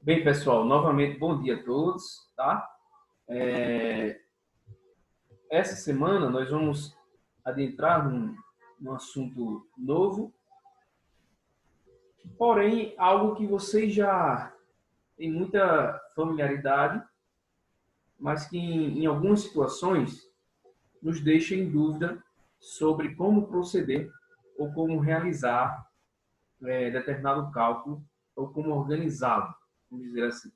Bem, pessoal, novamente, bom dia a todos, tá? Essa semana nós vamos adentrar num assunto novo, porém, algo que vocês já têm muita familiaridade, mas que em algumas situações nos deixa em dúvida sobre como proceder ou como realizar determinado cálculo ou como organizá-lo, vamos dizer assim.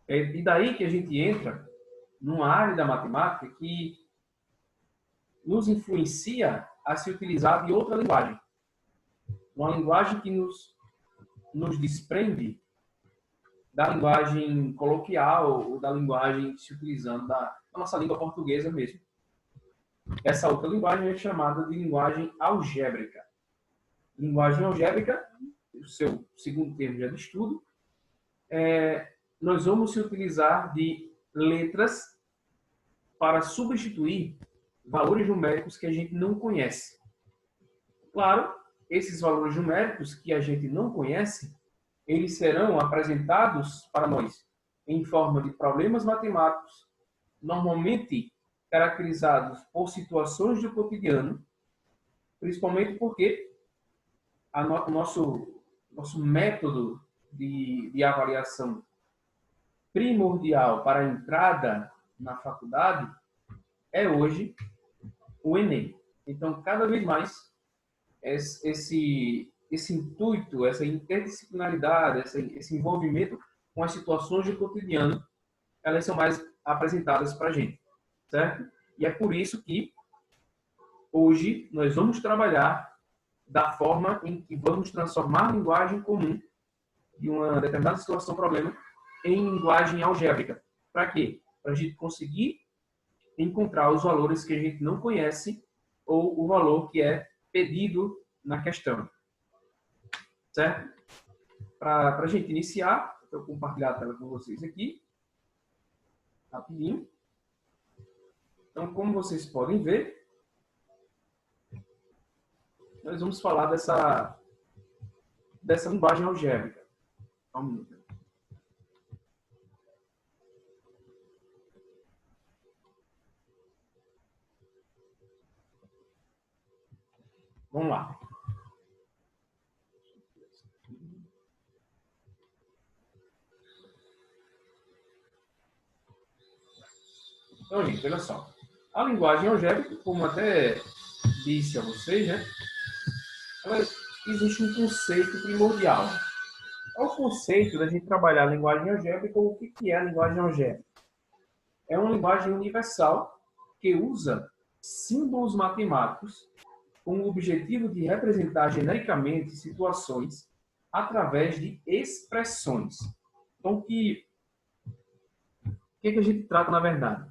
E daí que a gente entra numa área da matemática que nos influencia a se utilizar de outra linguagem. Uma linguagem que nos desprende da linguagem coloquial ou da linguagem se utilizando da nossa língua portuguesa mesmo. Essa outra linguagem é chamada de linguagem algébrica. Linguagem algébrica, o seu segundo termo já de estudo, nós vamos se utilizar de letras para substituir valores numéricos que a gente não conhece. Claro, esses valores numéricos que a gente não conhece, eles serão apresentados para nós em forma de problemas matemáticos, normalmente caracterizados por situações do cotidiano, principalmente porque o nosso método de avaliação primordial para a entrada na faculdade é hoje o Enem. Então, cada vez mais, esse intuito, essa interdisciplinaridade, esse envolvimento com as situações do cotidiano, elas são mais apresentadas para a gente, certo? E é por isso que hoje nós vamos trabalhar da forma em que vamos transformar a linguagem comum de uma determinada situação, problema, em linguagem algébrica. Para quê? Para a gente conseguir encontrar os valores que a gente não conhece ou o valor que é pedido na questão. Certo? Para a gente iniciar, eu vou compartilhar a tela com vocês aqui, rapidinho. Então, como vocês podem ver, nós vamos falar dessa linguagem algébrica. Só um minuto. Vamos lá. Então, gente, olha só. A linguagem algébrica, como até disse a vocês, né? Existe um conceito primordial. É o conceito da gente trabalhar a linguagem algébrica. O que é a linguagem algébrica? É uma linguagem universal que usa símbolos matemáticos com o objetivo de representar genericamente situações através de expressões. Então, o que a gente trata na verdade?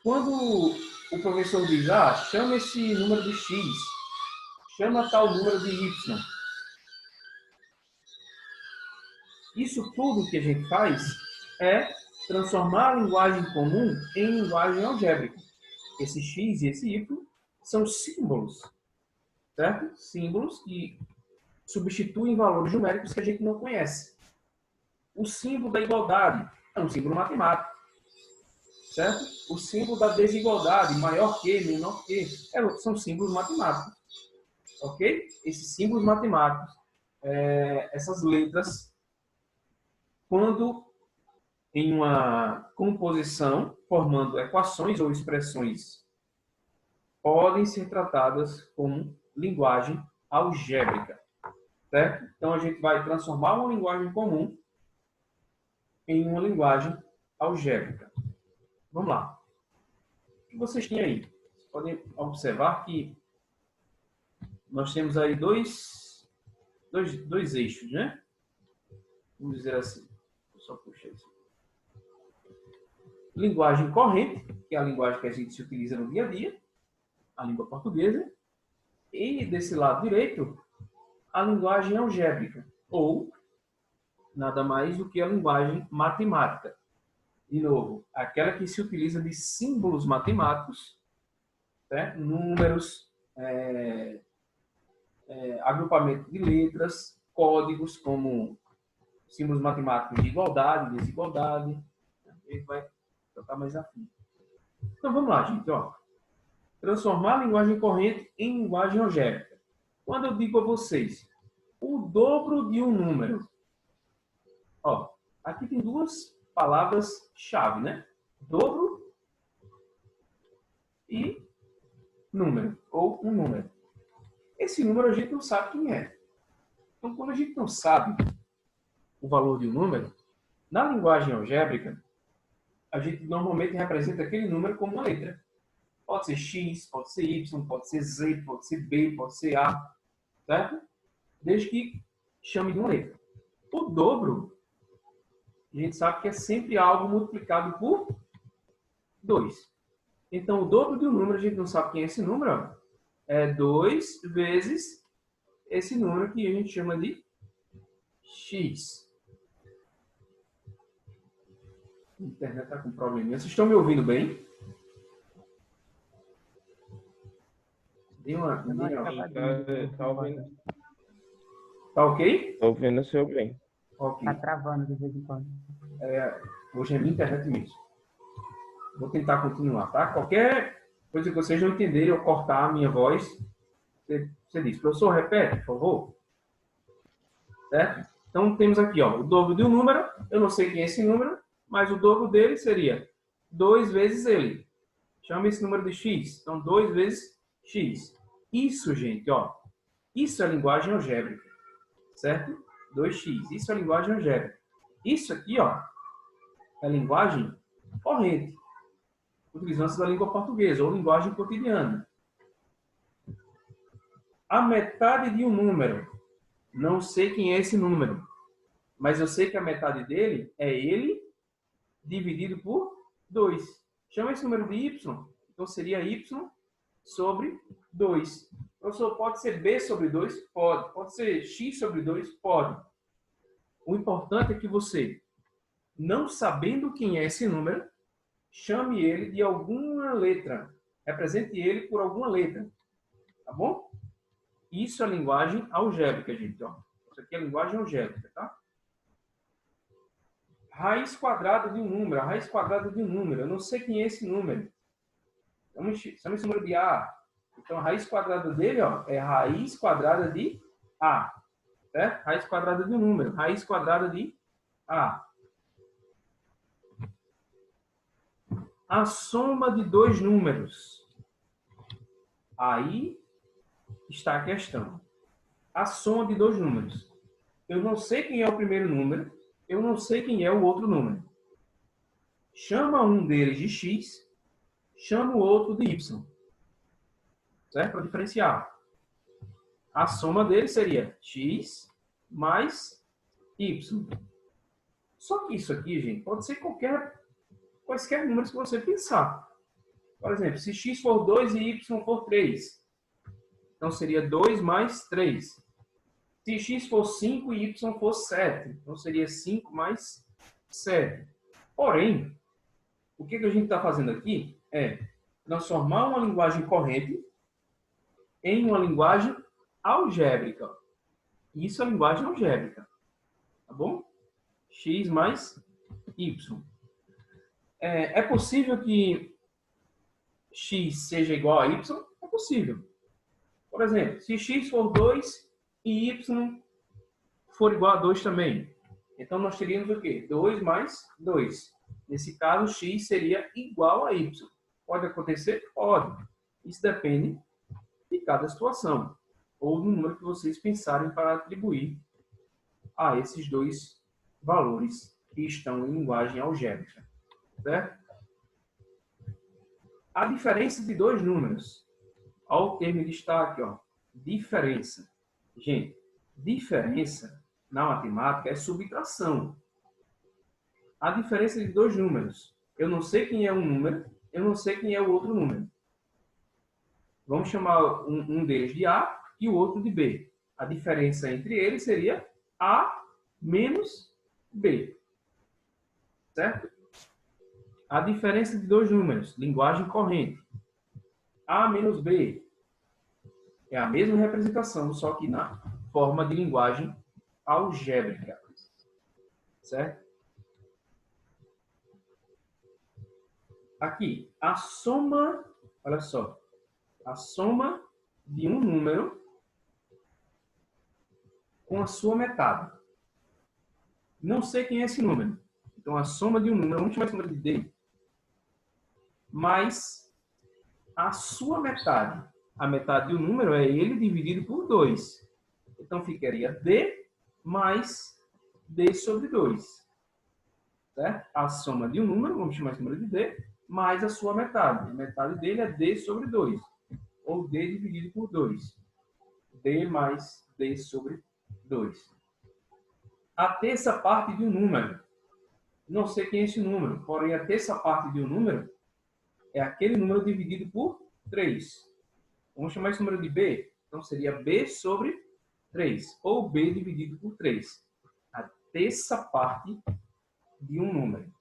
Quando o professor diz, chama esse número de x, chama tal número de y. Isso tudo que a gente faz é transformar a linguagem comum em linguagem algébrica. Esse x e esse y são símbolos, certo? Símbolos que substituem valores numéricos que a gente não conhece. O símbolo da igualdade é um símbolo matemático, certo? O símbolo da desigualdade, maior que, menor que, são símbolos matemáticos, ok? Esses símbolos matemáticos, essas letras, quando em uma composição, formando equações ou expressões, podem ser tratadas como linguagem algébrica, certo? Então, a gente vai transformar uma linguagem comum em uma linguagem algébrica. Vamos lá. O que vocês têm aí? Vocês podem observar que nós temos aí dois eixos, né? Vamos dizer assim. Vou só puxar isso. Linguagem corrente, que é a linguagem que a gente se utiliza no dia a dia, a língua portuguesa. E desse lado direito, a linguagem algébrica, ou nada mais do que a linguagem matemática. De novo, aquela que se utiliza de símbolos matemáticos, né? Números, agrupamento de letras, códigos como símbolos matemáticos de igualdade, desigualdade. A gente vai tocar mais a fundo. Então, vamos lá, gente. Ó. Transformar a linguagem corrente em linguagem algébrica. Quando eu digo a vocês o dobro de um número, ó, aqui tem duas palavras-chave, né? Dobro e número, ou um número. Esse número a gente não sabe quem é. Então, quando a gente não sabe o valor de um número, na linguagem algébrica, a gente normalmente representa aquele número como uma letra. Pode ser X, pode ser Y, pode ser Z, pode ser B, pode ser A, certo? Desde que chame de uma letra. O dobro, a gente sabe que é sempre algo multiplicado por 2. Então, o dobro de um número, a gente não sabe quem é esse número, ó, é 2 vezes esse número que a gente chama de X. A internet está com probleminha. Vocês estão me ouvindo bem? Dê uma... Tá ouvindo. Tá ok? Tô ouvindo o seu bem. Ok. Tá travando de vez em quando. Hoje é minha internet mesmo. Vou tentar continuar, tá? Qualquer coisa que vocês não entenderem ou cortar a minha voz, você diz, professor, repete, por favor. Certo? Então, temos aqui, ó, o dobro de um número. Eu não sei quem é esse número, mas o dobro dele seria 2 vezes ele. Chama esse número de x. Então, 2 vezes x. Isso, gente, ó. Isso é linguagem algébrica. Certo? 2x. Isso é linguagem algébrica. Isso aqui, ó, é linguagem corrente. Utilizando-se da língua portuguesa, ou linguagem cotidiana. A metade de um número. Não sei quem é esse número. Mas eu sei que a metade dele é ele dividido por 2. Chama esse número de y. Então, seria y sobre 2. Professor, pode ser b sobre 2? Pode. Pode ser x sobre 2? Pode. O importante é que você, não sabendo quem é esse número, chame ele de alguma letra. Represente ele por alguma letra. Tá bom? Isso é linguagem algébrica, gente. Ó. Isso aqui é linguagem algébrica, tá? Raiz quadrada de um número. A raiz quadrada de um número. Eu não sei quem é esse número. Chama esse número de A. Então, a raiz quadrada dele, ó, é raiz quadrada de A. Certo? Raiz quadrada de um número. Raiz quadrada de A. A soma de dois números. Aí está a questão. A soma de dois números. Eu não sei quem é o primeiro número. Eu não sei quem é o outro número. Chama um deles de x. Chama o outro de y. Certo? Para diferenciar. A soma deles seria x mais y. Só que isso aqui, gente, pode ser quaisquer números que você pensar. Por exemplo, se x for 2 e y for 3. Então, seria 2 mais 3. Se x for 5 e y for 7. Então, seria 5 mais 7. Porém, o que a gente está fazendo aqui é transformar uma linguagem corrente em uma linguagem algébrica. Isso é linguagem algébrica. Tá bom? X mais y. É possível que x seja igual a y? É possível. Por exemplo, se x for 2 e y for igual a 2 também. Então, nós teríamos o quê? 2 mais 2. Nesse caso, x seria igual a y. Pode acontecer? Pode. Isso depende de cada situação. Ou do número que vocês pensarem para atribuir a esses dois valores que estão em linguagem algébrica. Certo? A diferença de dois números. Olha o termo em destaque, ó. Diferença. Gente, diferença na matemática é subtração. A diferença de dois números. Eu não sei quem é um número, eu não sei quem é o outro número. Vamos chamar um deles de A e o outro de B. A diferença entre eles seria A menos B. Certo? A diferença de dois números, linguagem corrente. A menos B é a mesma representação, só que na forma de linguagem algébrica. certo? Aqui, a soma, olha só, a soma de um número com a sua metade. Não sei quem é esse número. Então, a soma de um número, vamos chamar esse número de D, mais a sua metade. A metade do número é ele dividido por 2. Então, ficaria D mais D sobre 2. Certo? A soma de um número, vamos chamar esse número de D, mais a sua metade. A metade dele é D sobre 2. Ou D dividido por 2. D mais D sobre 2. A terça parte de um número. Não sei quem é esse número, porém a terça parte de um número é aquele número dividido por 3. Vamos chamar esse número de B. Então seria B sobre 3. Ou B dividido por 3. A terça parte de um número.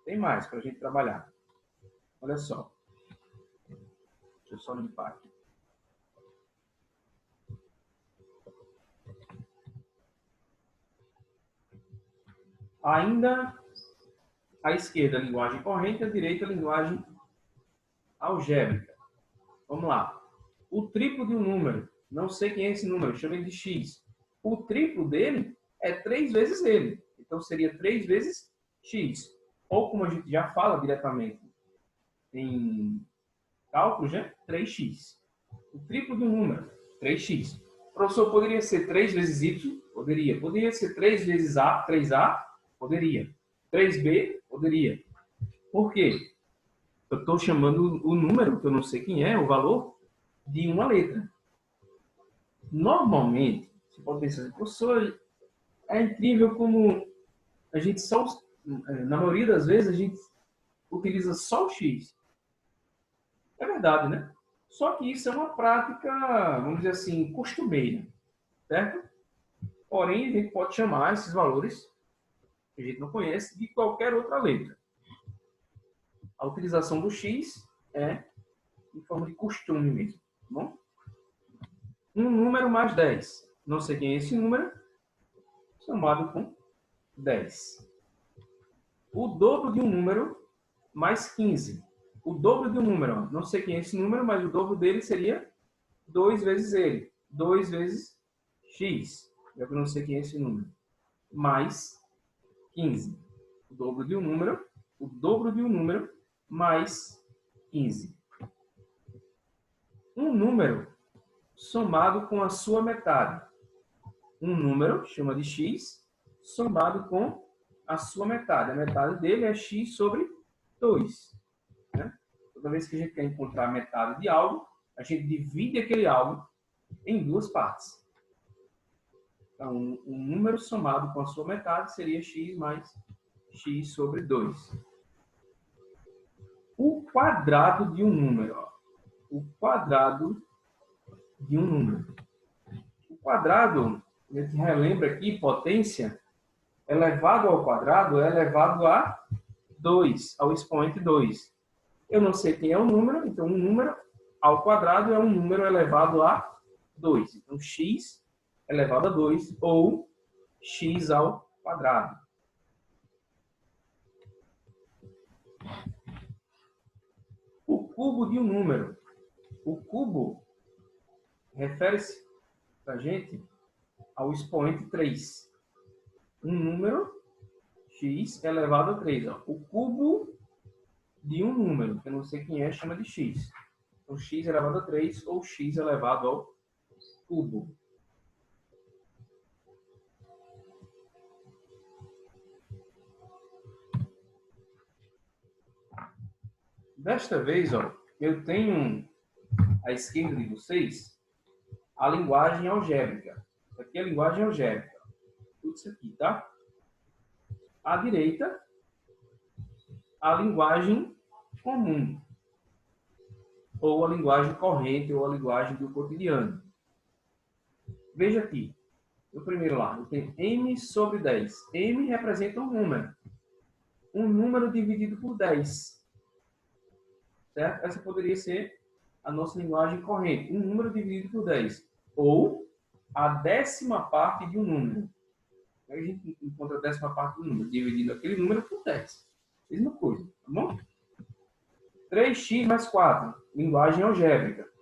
Tem mais para a gente trabalhar. Olha só. Deixa eu só limpar aqui. Ainda à esquerda, a linguagem corrente, à direita, a linguagem algébrica. Vamos lá. O triplo de um número. Não sei quem é esse número, chama ele de x. O triplo dele é 3 vezes ele. Então, seria 3 vezes x. Ou, como a gente já fala diretamente em cálculos, né? 3x. O triplo de um número, 3x. O professor, poderia ser 3 vezes y? Poderia. Poderia ser 3 vezes a, 3a? Poderia. 3b? Poderia. Por quê? Eu estou chamando o número, que eu não sei quem é, o valor, de uma letra. Normalmente, você pode pensar assim, professor, é incrível como a gente só, na maioria das vezes, a gente utiliza só o x. É verdade, né? Só que isso é uma prática, vamos dizer assim, costumeira, certo? Porém, a gente pode chamar esses valores, que a gente não conhece, de qualquer outra letra. A utilização do x é em forma de costume mesmo, tá bom? Um número mais 10. Não sei quem é esse número, somado com 10. O dobro de um número mais 15. O dobro de um número, não sei quem é esse número, mas o dobro dele seria 2 vezes ele. 2 vezes x. Eu não sei quem é esse número. Mais 15. O dobro de um número mais 15. Um número somado com a sua metade. Um número, chama de x, somado com a sua metade. A metade dele é x sobre 2. Né? Toda vez que a gente quer encontrar a metade de algo, a gente divide aquele algo em duas partes. Então, um número somado com a sua metade seria x mais x sobre 2. O quadrado de um número. Ó. O quadrado de um número. O quadrado, a gente relembra aqui, potência, elevado ao quadrado é elevado a 2, ao expoente 2. Eu não sei quem é o número, então um número ao quadrado é um número elevado a 2. Então, x elevado a 2 ou x ao quadrado. O cubo de um número. O cubo refere-se para a gente ao expoente 3. Um número x elevado a 3. Ó. O cubo de um número, que eu não sei quem é, chama de x. Então, x elevado a 3 ou x elevado ao cubo. Desta vez, ó, eu tenho à esquerda de vocês a linguagem algébrica. Aqui é a linguagem algébrica. Tudo isso aqui, tá? À direita, a linguagem comum. Ou a linguagem corrente, ou a linguagem do cotidiano. Veja aqui. O primeiro lá, eu tenho m sobre 10. M representa um número. Um número dividido por 10. Certo? Essa poderia ser a nossa linguagem corrente. Um número dividido por 10. Ou a 10ª parte de um número. Aí a gente encontra a décima parte do número, dividindo aquele número por 10. Mesma coisa, tá bom? 3x mais 4, linguagem algébrica.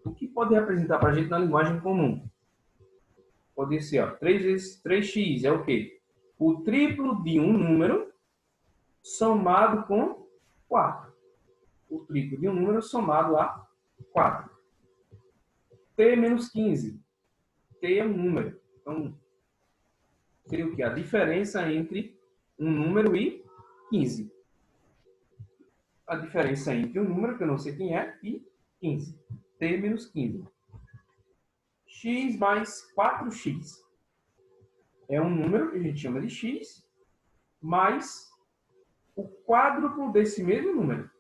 O que pode representar para a gente na linguagem comum? Pode ser, ó, 3 vezes 3x é o quê? O triplo de um número somado com 4. O triplo de um número somado a 4. T menos 15. T é um número. Então, seria o quê? A diferença entre um número e 15. A diferença entre um número, que eu não sei quem é, e 15. T menos 15. X mais 4x. É um número que a gente chama de x, mais o quádruplo desse mesmo número.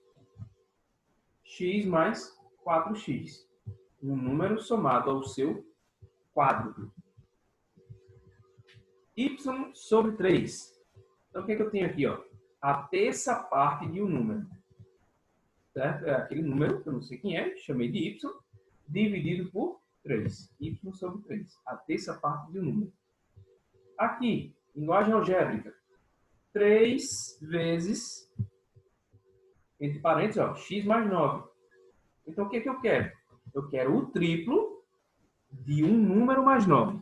X mais 4x. Um número somado ao seu quádruplo. Y sobre 3. Então, o que eu tenho aqui? Ó? A terça parte de um número. Certo? É aquele número, que eu não sei quem é, chamei de y, dividido por 3. Y sobre 3. A terça parte de um número. Aqui, linguagem algébrica. 3 vezes, entre parênteses, ó, x mais 9. Então, o que eu quero? Eu quero o triplo de um número mais 9.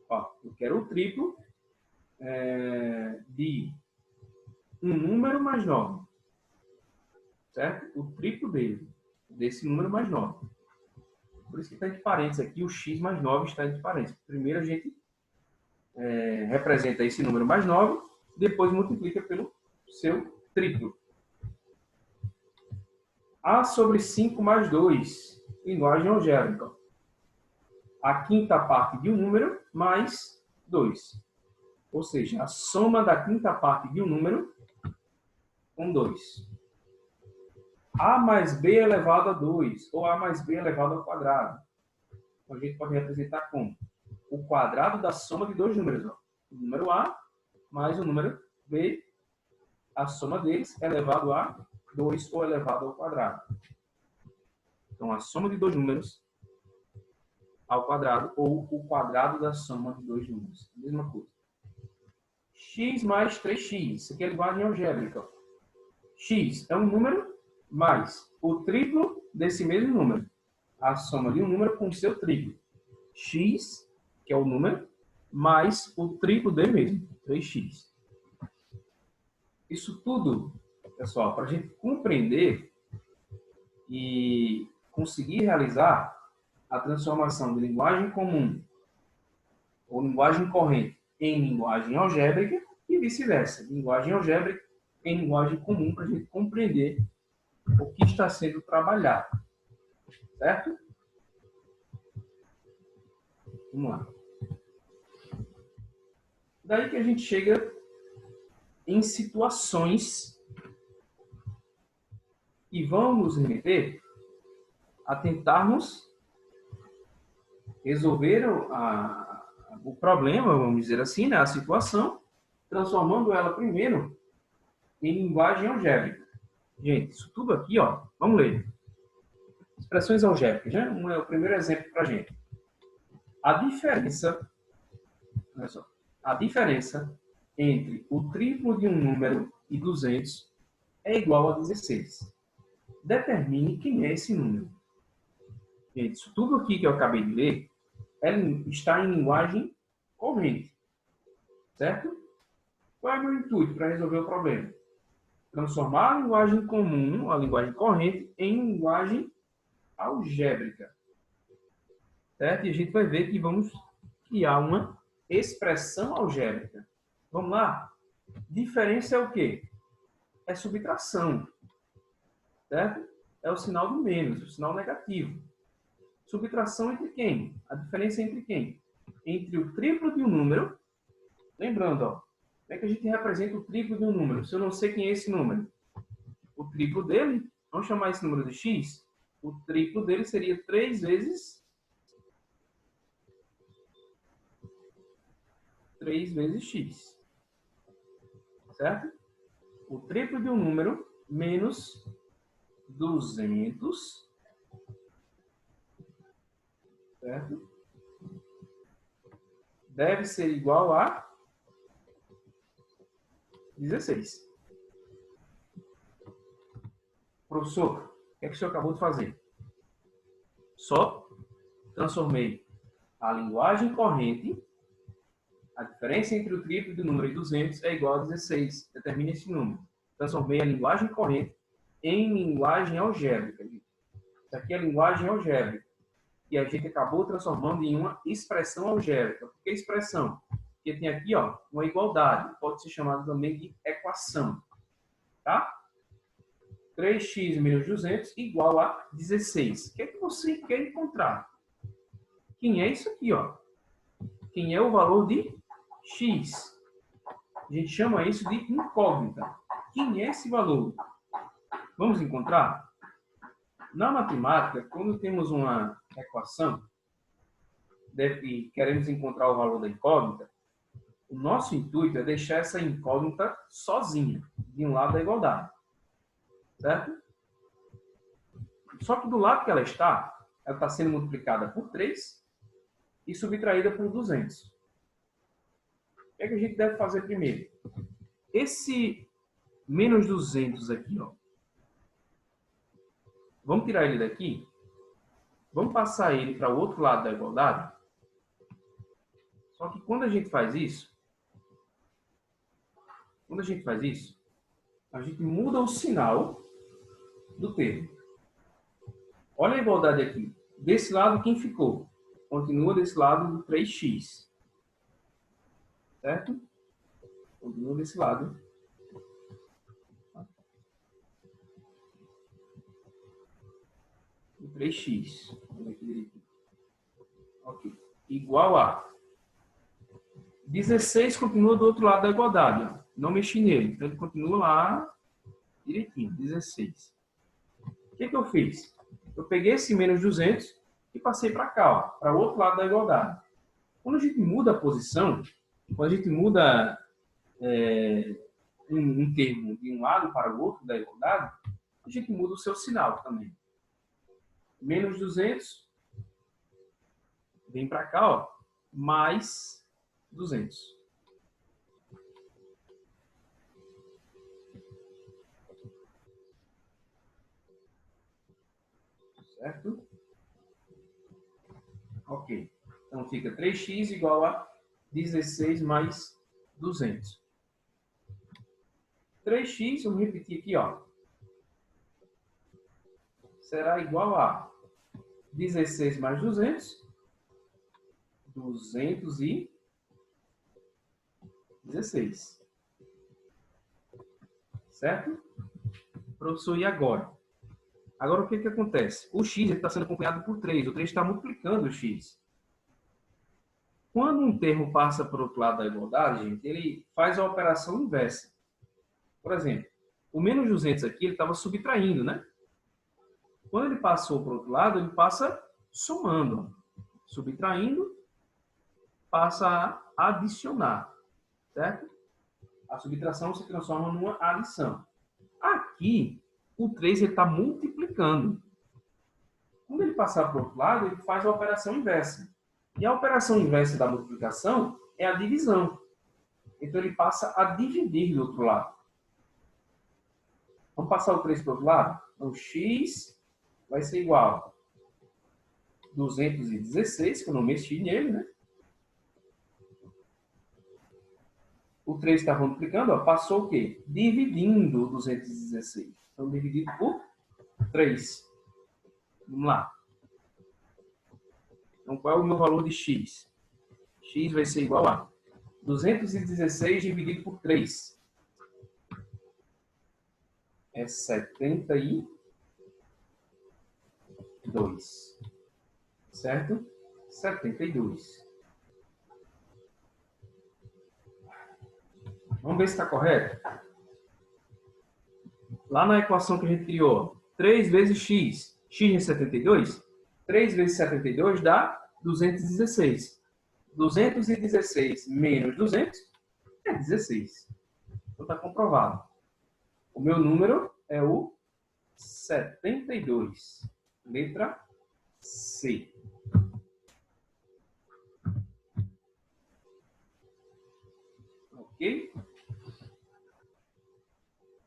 Ó, eu quero o triplo de um número mais 9. Certo? O triplo dele, desse número mais 9. Por isso que está entre parênteses aqui, o x mais 9 está entre parênteses. Primeiro a gente representa esse número mais 9, depois multiplica pelo seu triplo. A sobre 5 mais 2, linguagem algébrica. A quinta parte de um número mais 2. Ou seja, a soma da quinta parte de um número com 2. A mais b elevado a 2, ou a mais b elevado ao quadrado. Então, a gente pode representar como? O quadrado da soma de dois números. Ó. O número a mais o número b, a soma deles é elevado a 2 ou elevado ao quadrado. Então, a soma de dois números ao quadrado ou o quadrado da soma de dois números. Mesma coisa. X mais 3x. Isso aqui é linguagem algébrica. X é um número mais o triplo desse mesmo número. A soma de um número com o seu triplo. X, que é o número, mais o triplo dele mesmo. 3x. Isso tudo, pessoal, para a gente compreender e conseguir realizar a transformação de linguagem comum ou linguagem corrente em linguagem algébrica e vice-versa. Linguagem algébrica em linguagem comum para a gente compreender o que está sendo trabalhado. Certo? Vamos lá. Daí que a gente chega em situações que vão nos remeter a tentarmos resolver o problema, vamos dizer assim, né? A situação, transformando ela primeiro em linguagem algébrica. Gente, isso tudo aqui, ó, vamos ler. Expressões algébricas, né? Um é o primeiro exemplo para a gente. A diferença, olha só, a diferença entre o triplo de um número e 200 é igual a 16. Determine quem é esse número. Gente, isso tudo aqui que eu acabei de ler está em linguagem corrente. Certo? Qual é o meu intuito para resolver o problema? Transformar a linguagem comum, a linguagem corrente, em linguagem algébrica. Certo? E a gente vai ver que vamos criar uma expressão algébrica. Vamos lá? Diferença é o quê? É subtração. Certo? É o sinal do menos, o sinal negativo. Subtração entre quem? A diferença entre quem? Entre o triplo de um número. Lembrando, ó, como é que a gente representa o triplo de um número? Se eu não sei quem é esse número. O triplo dele, vamos chamar esse número de x. O triplo dele seria 3 vezes 3 vezes x. Certo? O triplo de um número menos 200. Certo? deve ser igual a 16. Professor, o que é que o senhor acabou de fazer? Só transformei a linguagem corrente, a diferença entre o triplo do número e 200 é igual a 16. Determine esse número. Transformei a linguagem corrente em linguagem algébrica. Isso aqui é a linguagem algébrica. E a gente acabou transformando em uma expressão algébrica. Por que expressão? Porque tem aqui, ó, uma igualdade. Pode ser chamada também de equação. Tá? 3x menos 200 igual a 16. O que é que você quer encontrar? Quem é isso aqui, ó? Quem é o valor de x? A gente chama isso de incógnita. Quem é esse valor? Vamos encontrar? Na matemática, quando temos uma equação e queremos encontrar o valor da incógnita, o nosso intuito é deixar essa incógnita sozinha, de um lado da igualdade. Certo? Só que do lado que ela está sendo multiplicada por 3 e subtraída por 200. O que é que a gente deve fazer primeiro? Esse menos 200 aqui, ó. Vamos tirar ele daqui? Vamos passar ele para o outro lado da igualdade? Só que quando a gente faz isso, a gente muda o sinal do termo. Olha a igualdade aqui. Desse lado, quem ficou? Continua desse lado do 3x. Certo? Continua desse lado. Do 3x. Ok. Igual a 16 continua do outro lado da igualdade. Ó. Não mexi nele. Então, ele continua lá direitinho. 16. O que eu fiz? Eu peguei esse menos 200 e passei para cá, para o outro lado da igualdade. Quando a gente muda a posição, quando a gente muda um termo de um lado para o outro da igualdade, a gente muda o seu sinal também. Menos 200 vem para cá, ó, mais 200. Certo? Ok. Então fica 3x igual a 16 mais 200. 3x, vamos repetir aqui, ó. Será igual a 16 mais 200. 216. Certo? Professor, e agora? Agora o que acontece? O x está sendo acompanhado por 3. O 3 está multiplicando o x. Quando um termo passa para o outro lado da igualdade, gente, ele faz a operação inversa. Por exemplo, o menos 200 aqui, ele estava subtraindo, né? Quando ele passou para o outro lado, ele passa somando. Subtraindo, passa a adicionar. Certo? A subtração se transforma numa adição. Aqui, o 3 está multiplicando. Quando ele passar para o outro lado, ele faz a operação inversa. E a operação inversa da multiplicação é a divisão. Então, ele passa a dividir do outro lado. Vamos passar o 3 para o outro lado? Então, x vai ser igual a 216, que eu não mexi nele, né? O 3 está multiplicando, ó, passou o quê? Dividindo o 216. Então, dividido por 3. Vamos lá. Então, qual é o meu valor de x? X vai ser igual a 216 dividido por 3. É 72. Certo? 72. Vamos ver se está correto? Lá na equação que a gente criou, 3 vezes x. X é 72. 3 vezes 72 dá 216. 216 menos 200 é 16. Então está comprovado. O meu número é o 72. Letra C. Ok?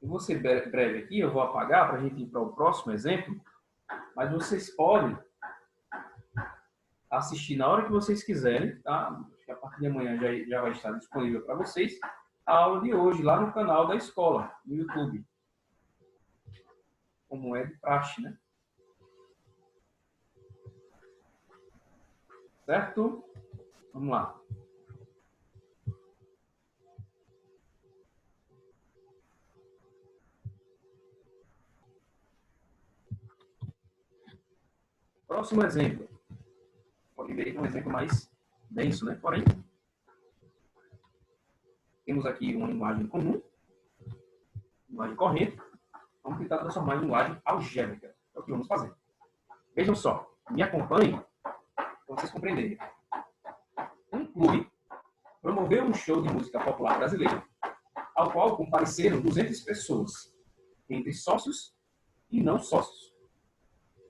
Eu vou ser breve aqui, eu vou apagar para a gente ir para o próximo exemplo, mas vocês podem assistir na hora que vocês quiserem, tá? Acho que a partir de amanhã já vai estar disponível para vocês a aula de hoje, lá no canal da escola, no YouTube. Como é de praxe, né? Certo? Vamos lá. Próximo exemplo. Pode ver que é um exemplo mais denso, né? Porém, temos aqui uma linguagem comum, linguagem corrente. Vamos tentar transformar em linguagem algébrica. É o que vamos fazer. Vejam só. Me acompanhem para vocês compreenderem. Um clube promoveu um show de música popular brasileira, ao qual compareceram 200 pessoas, entre sócios e não sócios.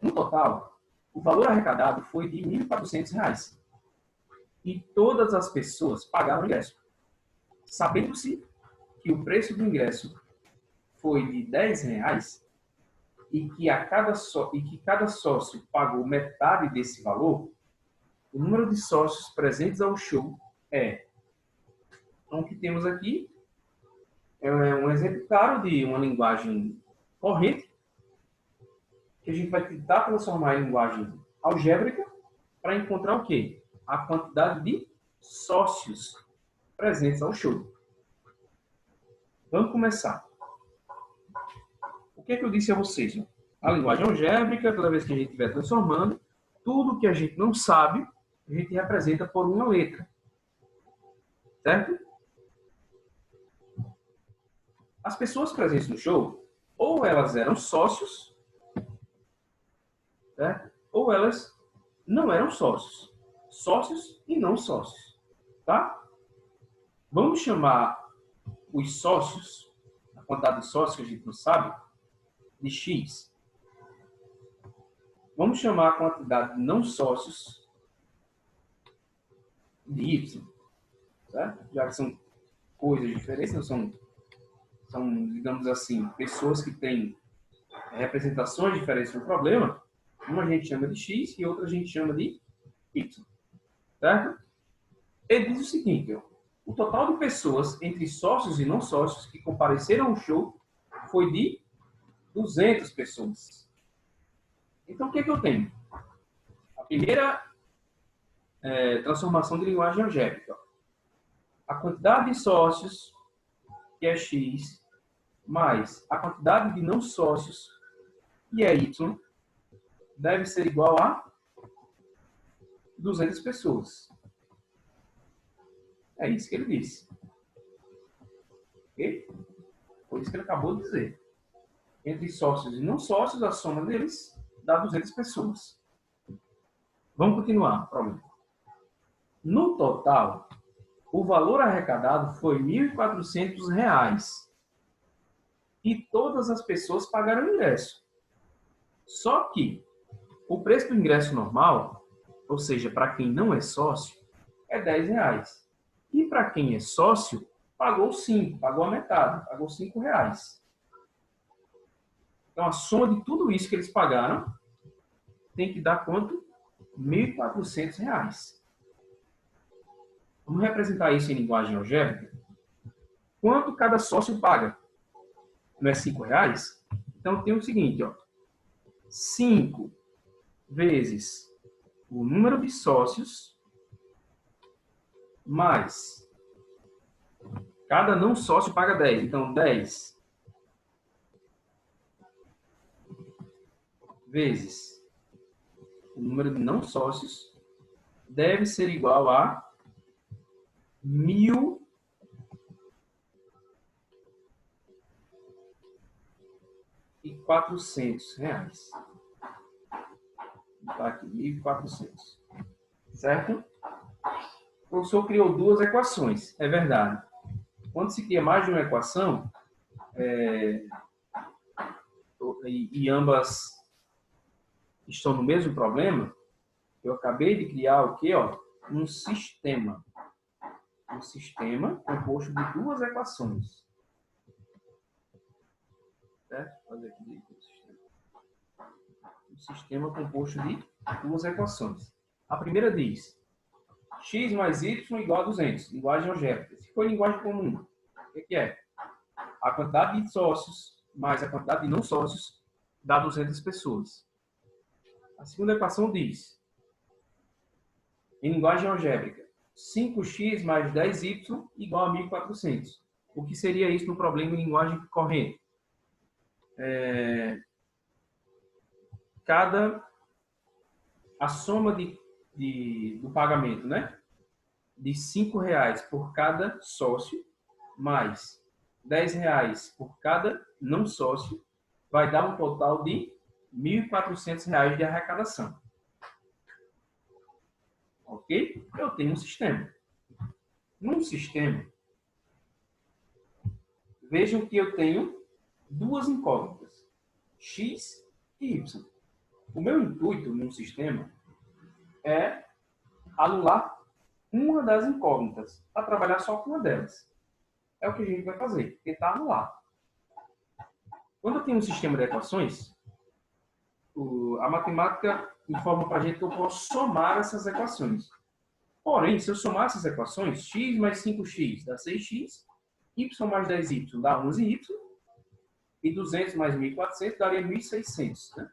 No total, o valor arrecadado foi de R$ 1.400 e todas as pessoas pagaram o ingresso. Sabendo-se que o preço do ingresso foi de R$ 10 e que cada sócio pagou metade desse valor, o número de sócios presentes ao show é... Então, o que temos aqui é um exemplo claro de uma linguagem corrente, que a gente vai tentar transformar em linguagem algébrica para encontrar o quê? A quantidade de sócios presentes ao show. Vamos começar. O que é que eu disse a vocês? A linguagem algébrica, toda vez que a gente estiver transformando, tudo que a gente não sabe, a gente representa por uma letra. Certo? As pessoas presentes no show, ou elas eram sócios, certo? Ou elas não eram sócios. Sócios e não sócios. Tá? Vamos chamar os sócios, a quantidade de sócios que a gente não sabe, de X. Vamos chamar a quantidade de não sócios de Y. Certo? Já que são coisas diferentes, não são, digamos assim, pessoas que têm representações diferentes do problema. Uma a gente chama de X e outra a gente chama de Y. Certo? Ele diz o seguinte, ó, o total de pessoas entre sócios e não sócios que compareceram ao show foi de 200 pessoas. Então, o que é que eu tenho? A primeira transformação de linguagem algébrica. A quantidade de sócios, que é X, mais a quantidade de não sócios, que é Y, deve ser igual a 200 pessoas. É isso que ele disse. Ok? Foi isso que ele acabou de dizer. Entre sócios e não sócios, a soma deles dá 200 pessoas. Vamos continuar. Problema. No total, o valor arrecadado foi R$ 1.400 e todas as pessoas pagaram o ingresso. Só que o preço do ingresso normal, ou seja, para quem não é sócio, é R$ 10. E para quem é sócio, pagou 5, pagou a metade, pagou R$ 5. Então, a soma de tudo isso que eles pagaram tem que dar quanto? R$ 1.400. Vamos representar isso em linguagem algébrica? Quanto cada sócio paga? Não é R$ 5? Então, tem o seguinte, ó. 5 vezes o número de sócios mais cada não sócio paga 10. Então, 10 vezes o número de não sócios deve ser igual a R$ 1.400. Tá aqui, 1.400. Certo? O professor criou duas equações. É verdade. Quando se cria mais de uma equação, e ambas estão no mesmo problema, eu acabei de criar o quê? Ó, um sistema. um sistema composto de duas equações. Certo? Vou fazer aqui direito o sistema. Um sistema composto de duas equações. A primeira diz x mais y igual a 200. Linguagem algébrica. Se for linguagem comum, o que é? A quantidade de sócios mais a quantidade de não sócios dá 200 pessoas. A segunda equação diz, em linguagem algébrica, 5x mais 10y igual a 1.400. O que seria isso no problema em linguagem corrente? A soma do pagamento, né? De R$5 por cada sócio, mais R$10 por cada não sócio, vai dar um total de R$1.400 de arrecadação. Ok? Eu tenho um sistema. Num sistema, vejam que eu tenho duas incógnitas, x e y. O meu intuito num sistema é anular uma das incógnitas, para trabalhar só com uma delas. É o que a gente vai fazer, tentar anular. Quando eu tenho um sistema de equações, a matemática informa para a gente que eu posso somar essas equações. Porém, se eu somar essas equações, x mais 5x dá 6x, y mais 10y dá 11y, e 200 mais 1.400 daria 1.600. Né?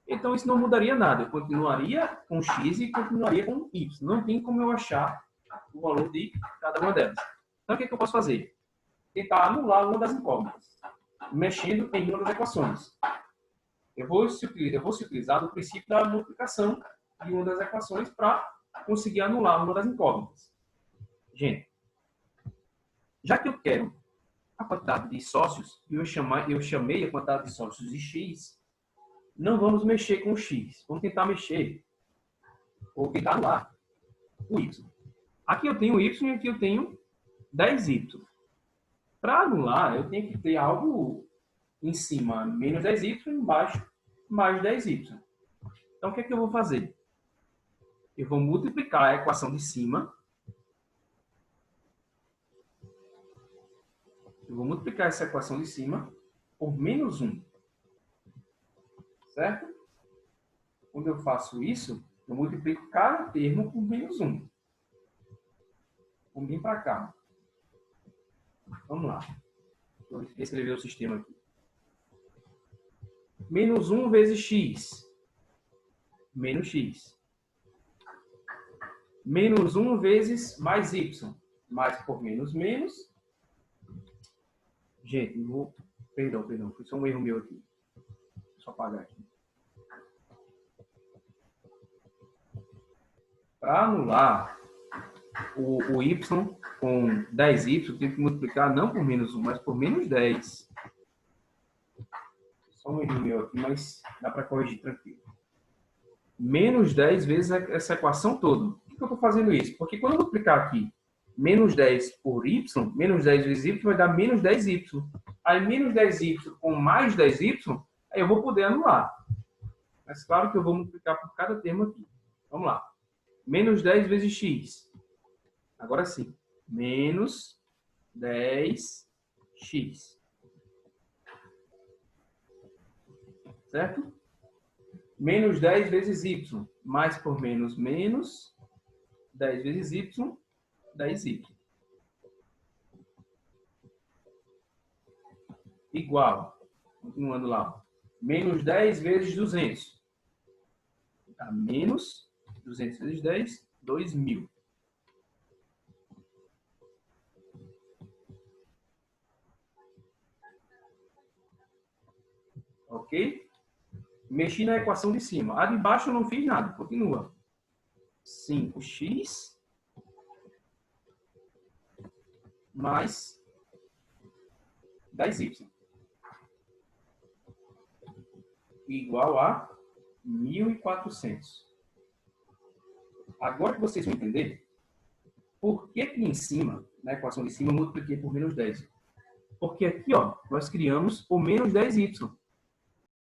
Então, isso não mudaria nada. Eu continuaria com x e continuaria com y. Não tem como eu achar o valor de cada uma delas. Então, o que eu posso fazer? Tentar anular uma das incógnitas, mexendo em uma das equações. Eu vou se utilizar do princípio da multiplicação de uma das equações para conseguir anular uma das incógnitas. Gente, já que eu quero a quantidade de sócios, eu chamei a quantidade de sócios de x, não vamos mexer com o x. Vamos tentar mexer, ou tentar anular o y. Aqui eu tenho y e aqui eu tenho 10y. Para anular, eu tenho que ter algo em cima, menos 10y, embaixo, mais 10y. Então, o que é que eu vou fazer? Eu vou multiplicar a equação de cima. Eu vou multiplicar essa equação de cima por menos 1. Certo? Quando eu faço isso, eu multiplico cada termo por menos 1. Vamos vir para cá. Vamos lá. Vou escrever o sistema aqui. Menos 1 vezes x. Menos x. Menos 1 vezes mais y. Mais por menos, menos. Gente, Perdão. Foi só um erro meu aqui. Deixa eu apagar aqui. Para anular o y com 10y, eu tenho que multiplicar não por menos 1, mas por menos 10. Só um erro meu aqui, mas dá para corrigir tranquilo. Menos 10 vezes essa equação toda. Por que eu estou fazendo isso? Porque quando eu multiplicar aqui menos 10 por y, menos 10 vezes y vai dar menos 10y. Aí menos 10y com mais 10y, aí eu vou poder anular. Mas claro que eu vou multiplicar por cada termo aqui. Vamos lá. Menos 10 vezes x. Agora sim. Menos 10x. Certo? Menos 10 vezes y. Mais por menos, menos 10 vezes y, 10y. Igual. Continuando lá. Menos 10 vezes 200. Dá menos 200 vezes 10, 2.000. Ok? Mexi na equação de cima. A de baixo eu não fiz nada. Continua. 5x mais 10y. Igual a 1.400. Agora que vocês vão entender por que em cima, na equação de cima, eu multipliquei por menos 10. Porque aqui, ó, nós criamos o menos 10y.